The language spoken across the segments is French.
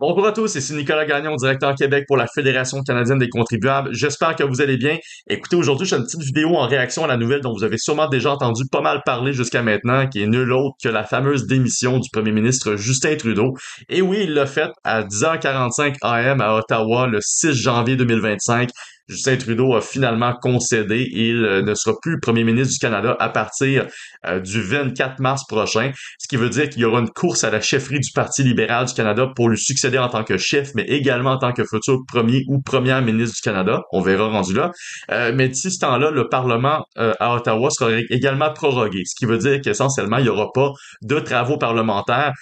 Bonjour à tous, ici Nicolas Gagnon, directeur Québec pour la Fédération canadienne des contribuables. J'espère que vous allez bien. Écoutez, aujourd'hui, je fais une petite vidéo en réaction à la nouvelle dont vous avez sûrement déjà entendu pas mal parler jusqu'à maintenant, qui est nul autre que la fameuse démission du premier ministre Justin Trudeau. Et oui, il l'a fait à 10h45 AM à Ottawa le 6 janvier 2025. Justin Trudeau a finalement concédé. Il ne sera plus premier ministre du Canada à partir du 24 mars prochain, ce qui veut dire qu'il y aura une course à la chefferie du Parti libéral du Canada pour lui succéder en tant que chef, mais également en tant que futur premier ou première ministre du Canada. On verra rendu là. Mais d'ici ce temps-là, le Parlement à Ottawa sera également prorogué, ce qui veut dire qu'essentiellement, il n'y aura pas de travaux parlementaires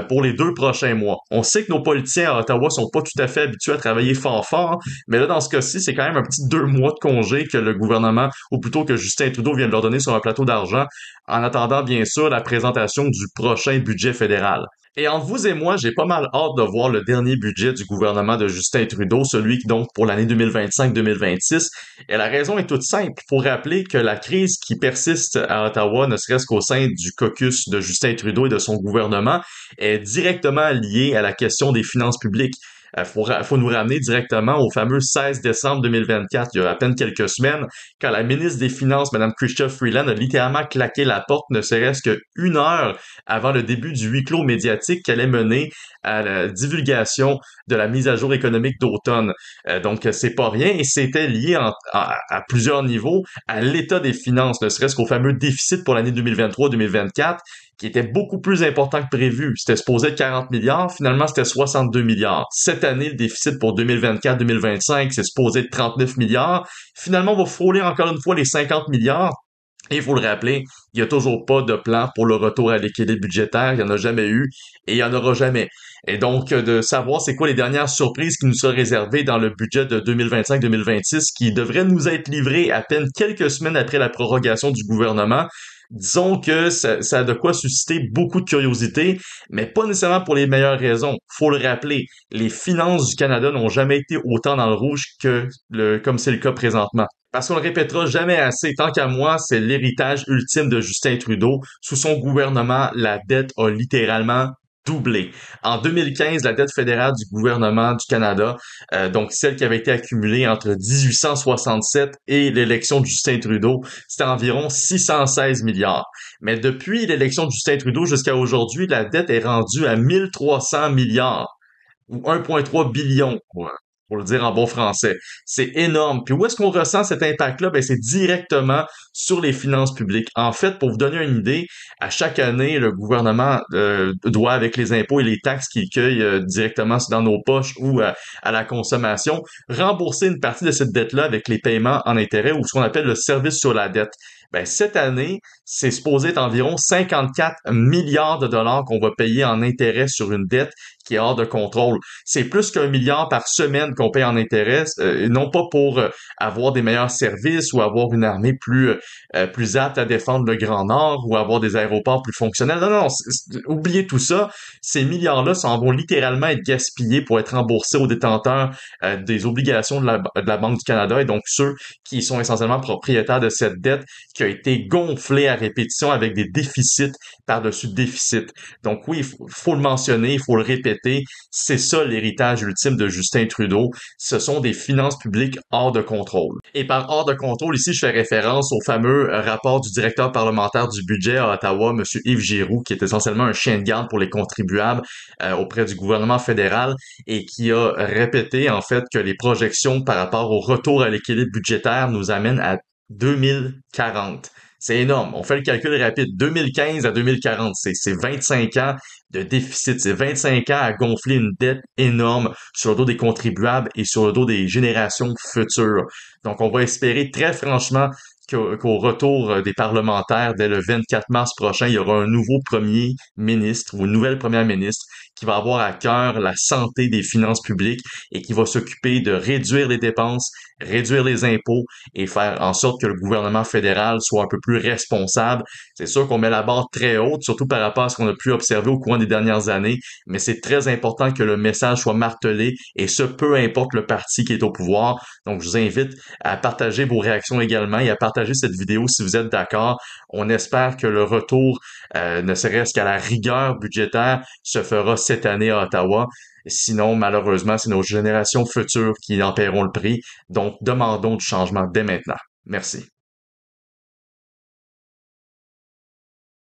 pour les 2 prochains mois. On sait que nos politiciens à Ottawa sont pas tout à fait habitués à travailler fort fort, mais là, dans ce cas-ci, c'est quand même un petit 2 mois de congé que le gouvernement, ou plutôt que Justin Trudeau vient de leur donner sur un plateau d'argent, en attendant bien sûr la présentation du prochain budget fédéral. Et entre vous et moi, j'ai pas mal hâte de voir le dernier budget du gouvernement de Justin Trudeau, celui donc pour l'année 2025-2026. Et la raison est toute simple. Il faut rappeler que la crise qui persiste à Ottawa, ne serait-ce qu'au sein du caucus de Justin Trudeau et de son gouvernement, est directement liée à la question des finances publiques. Faut nous ramener directement au fameux 16 décembre 2024, il y a à peine quelques semaines, quand la ministre des Finances, Mme Chrystia Freeland, a littéralement claqué la porte, ne serait-ce qu'une heure avant le début du huis clos médiatique qu'elle allait mener à la divulgation de la mise à jour économique d'automne. Donc, c'est pas rien et c'était lié à plusieurs niveaux à l'état des finances, ne serait-ce qu'au fameux déficit pour l'année 2023-2024, qui était beaucoup plus important que prévu. C'était supposé être 40 milliards, finalement c'était 62 milliards. Cette année, le déficit pour 2024-2025, c'est supposé être 39 milliards. Finalement, on va frôler encore une fois les 50 milliards. Et il faut le rappeler, il n'y a toujours pas de plan pour le retour à l'équilibre budgétaire. Il n'y en a jamais eu et il n'y en aura jamais. Et donc, de savoir c'est quoi les dernières surprises qui nous sont réservées dans le budget de 2025-2026 qui devrait nous être livré à peine quelques semaines après la prorogation du gouvernement. Disons que ça a de quoi susciter beaucoup de curiosité, mais pas nécessairement pour les meilleures raisons. Faut le rappeler, les finances du Canada n'ont jamais été autant dans le rouge comme c'est le cas présentement. Parce qu'on le répétera jamais assez, tant qu'à moi, c'est l'héritage ultime de Justin Trudeau. Sous son gouvernement, la dette a littéralement doublé. En 2015, la dette fédérale du gouvernement du Canada, donc celle qui avait été accumulée entre 1867 et l'élection de Justin Trudeau, c'était environ 616 milliards. Mais depuis l'élection de Justin Trudeau jusqu'à aujourd'hui, la dette est rendue à 1300 milliards ou 1,3 billion pour le dire en bon français. C'est énorme. Puis où est-ce qu'on ressent cet impact-là? Ben, c'est directement sur les finances publiques. En fait, pour vous donner une idée, à chaque année, le gouvernement doit, avec les impôts et les taxes qu'il cueille directement dans nos poches ou à la consommation, rembourser une partie de cette dette-là avec les paiements en intérêt ou ce qu'on appelle le service sur la dette. Ben, cette année, c'est supposé être environ 54 milliards de dollars qu'on va payer en intérêt sur une dette qui est hors de contrôle. C'est plus qu'un milliard par semaine qu'on paye en intérêt, non pas pour avoir des meilleurs services ou avoir une armée plus apte à défendre le Grand Nord ou avoir des aéroports plus fonctionnels. Non, non, oubliez tout ça. Ces milliards-là s'en vont littéralement être gaspillés pour être remboursés aux détenteurs des obligations de la Banque du Canada et donc ceux qui sont essentiellement propriétaires de cette dette qui a été gonflée à répétition avec des déficits par-dessus déficits. Donc oui, faut le mentionner, il faut le répéter, c'est ça l'héritage ultime de Justin Trudeau, ce sont des finances publiques hors de contrôle. Et par hors de contrôle, ici, je fais référence au fameux rapport du directeur parlementaire du budget à Ottawa, M. Yves Giroux, qui est essentiellement un chien de garde pour les contribuables auprès du gouvernement fédéral et qui a répété en fait que les projections par rapport au retour à l'équilibre budgétaire nous amènent à 2040. C'est énorme. On fait le calcul rapide. 2015 à 2040, c'est 25 ans de déficit. C'est 25 ans à gonfler une dette énorme sur le dos des contribuables et sur le dos des générations futures. Donc, on va espérer très franchement qu'au retour des parlementaires, dès le 24 mars prochain, il y aura un nouveau premier ministre ou une nouvelle première ministre qui va avoir à cœur la santé des finances publiques et qui va s'occuper de réduire les dépenses, réduire les impôts et faire en sorte que le gouvernement fédéral soit un peu plus responsable. C'est sûr qu'on met la barre très haute, surtout par rapport à ce qu'on a pu observer au cours des dernières années, mais c'est très important que le message soit martelé et ce, peu importe le parti qui est au pouvoir. Donc, je vous invite à partager vos réactions également et à partager partager cette vidéo si vous êtes d'accord. On espère que le retour, ne serait-ce qu'à la rigueur budgétaire, se fera cette année à Ottawa. Sinon, malheureusement, c'est nos générations futures qui en paieront le prix. Donc, demandons du changement dès maintenant. Merci.